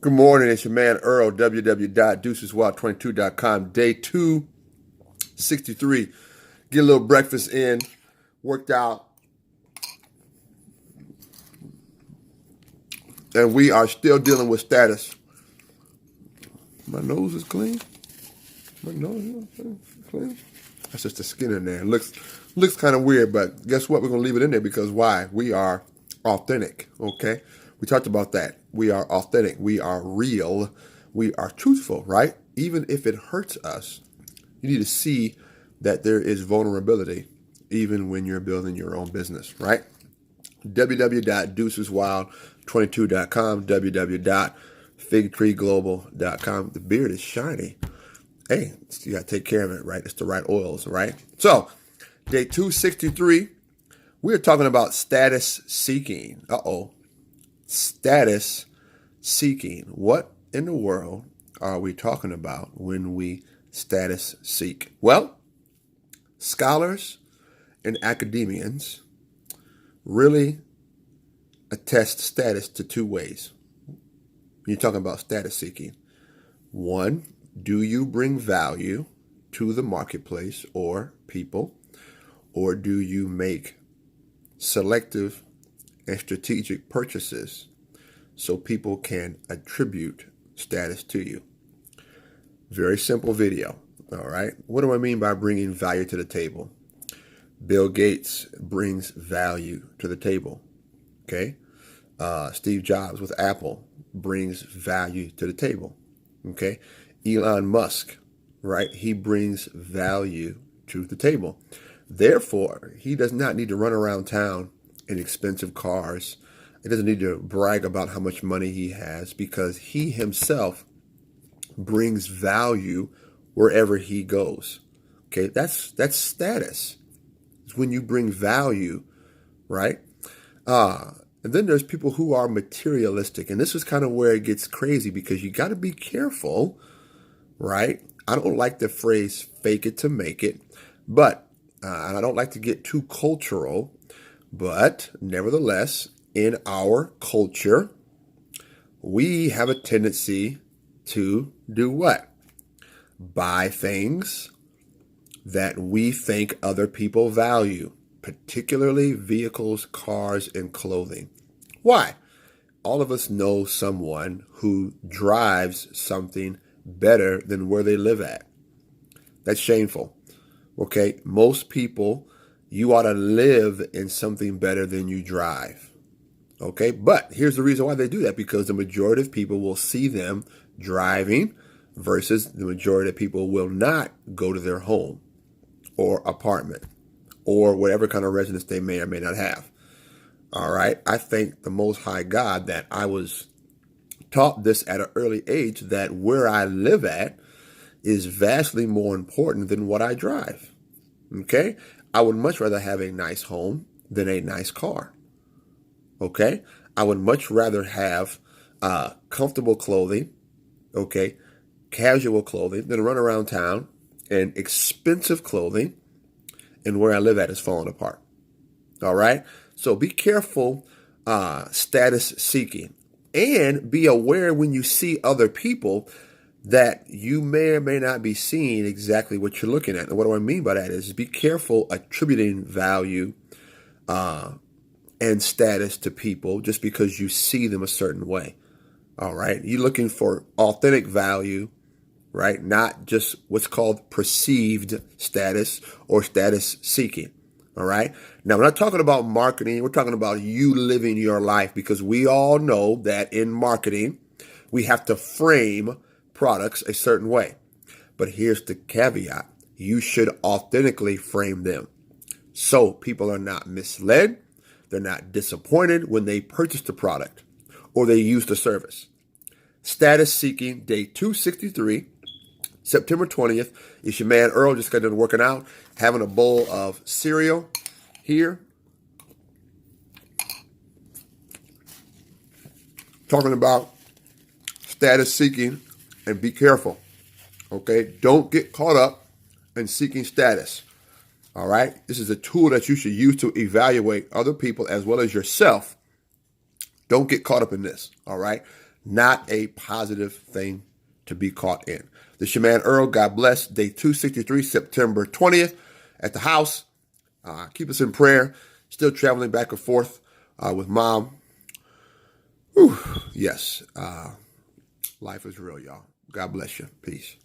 Good morning. It's your man Earl, www.deuceswild22.com. Day 263. Get a little breakfast in, worked out, and we are still dealing with status. My nose is clean. My nose is clean. That's just the skin in there. It looks kind of weird, but guess what? We're going to leave it in there because why? We are authentic, okay? We talked about that. We are authentic. We are real. We are truthful, right? Even if it hurts us, you need to see that there is vulnerability even when you're building your own business, right? www.deuceswild22.com, www.figtreeglobal.com. The beard is shiny. Hey, you got to take care of it, right? It's the right oils, right? So, day 263, we're talking about status seeking. Status seeking. What in the world are we talking about when we status seek? Well, scholars and academians really attest status to two ways. You're talking about status seeking. One, do you bring value to the marketplace or people, or do you make selective and strategic purchases so people can attribute status to you? Very simple video, all right? What do I mean by bringing value to the table? Bill Gates brings value to the table, okay? Steve Jobs with Apple brings value to the table, okay? Elon Musk, right? He brings value to the table. Therefore, he does not need to run around town in expensive cars. He doesn't need to brag about how much money he has because he himself brings value wherever he goes. Okay, that's status. It's when you bring value, right? And then there's people who are materialistic, and this is kind of where it gets crazy because you got to be careful, right? I don't like the phrase "fake it to make it," but and I don't like to get too cultural. But nevertheless, in our culture, we have a tendency to do what? Buy things that we think other people value, particularly vehicles, cars, and clothing. Why? All of us know someone who drives something better than where they live at. That's shameful. Okay? Most people, you ought to live in something better than you drive. Okay? But here's the reason why they do that, because the majority of people will see them driving versus the majority of people will not go to their home or apartment or whatever kind of residence they may or may not have. All right? I thank the Most High God that I was taught this at an early age, that where I live at is vastly more important than what I drive. Okay? I would much rather have a nice home than a nice car. Okay? I would much rather have comfortable clothing, okay, casual clothing, than run around town and expensive clothing and where I live at is falling apart. All right? So be careful status seeking, and be aware when you see other people that you may or may not be seeing exactly what you're looking at. And what do I mean by that is be careful attributing value and status to people just because you see them a certain way. All right. You're looking for authentic value, right? Not just what's called perceived status or status seeking. All right. Now, we're not talking about marketing. We're talking about you living your life, because we all know that in marketing, we have to frame products a certain way. But here's the caveat. You should authentically frame them so people are not misled. They're not disappointed when they purchase the product or they use the service. Status seeking, day 263, September 20th. It's your man Earl, just got done working out, having a bowl of cereal here. Talking about status seeking, and be careful. Okay? Don't get caught up in seeking status. All right? This is a tool that you should use to evaluate other people as well as yourself. Don't get caught up in this. All right? not a positive thing to be caught in. This is your man Earl. God bless. Day 263, September 20th at the house. Keep us in prayer. Still traveling back and forth with mom. Whew. Yes. Life is real, y'all. God bless you. Peace.